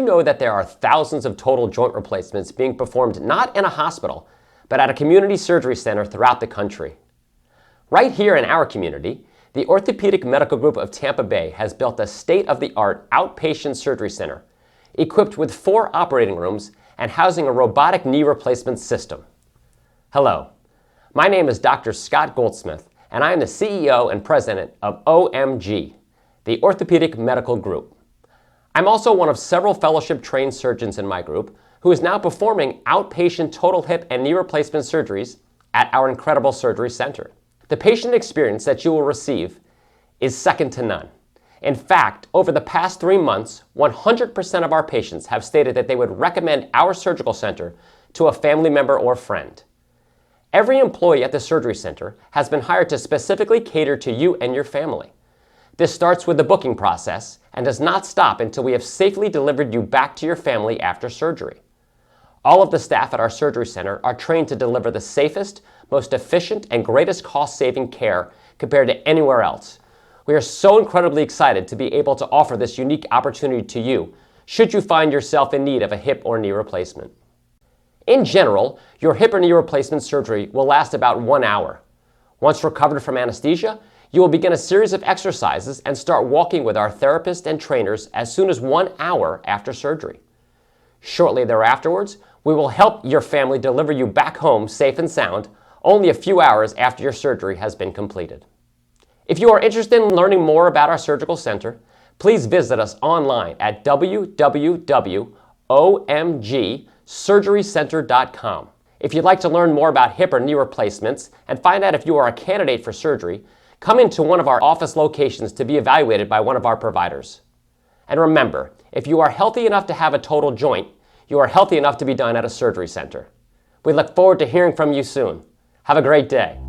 you know that there are thousands of total joint replacements being performed not in a hospital, but at a community surgery center throughout the country? Right here in our community, the Orthopaedic Medical Group of Tampa Bay has built a state-of-the-art outpatient surgery center, equipped with 4 operating rooms and housing a robotic knee replacement system. Hello, my name is Dr. Scott Goldsmith, and I am the CEO and president of OMG, the Orthopaedic Medical Group. I'm also one of several fellowship-trained surgeons in my group who is now performing outpatient total hip and knee replacement surgeries at our incredible surgery center. The patient experience that you will receive is second to none. In fact, over the past 3 months, 100% of our patients have stated that they would recommend our surgical center to a family member or friend. Every employee at the surgery center has been hired to specifically cater to you and your family. This starts with the booking process and does not stop until we have safely delivered you back to your family after surgery. All of the staff at our surgery center are trained to deliver the safest, most efficient, and greatest cost-saving care compared to anywhere else. We are so incredibly excited to be able to offer this unique opportunity to you should you find yourself in need of a hip or knee replacement. In general, your hip or knee replacement surgery will last about 1 hour. Once recovered from anesthesia, you will begin a series of exercises and start walking with our therapists and trainers as soon as 1 hour after surgery. Shortly thereafterwards, we will help your family deliver you back home safe and sound only a few hours after your surgery has been completed. If you are interested in learning more about our surgical center, please visit us online at www.omgsurgerycenter.com. If you'd like to learn more about hip or knee replacements and find out if you are a candidate for surgery, come into one of our office locations to be evaluated by one of our providers. And remember, if you are healthy enough to have a total joint, you are healthy enough to be done at a surgery center. We look forward to hearing from you soon. Have a great day.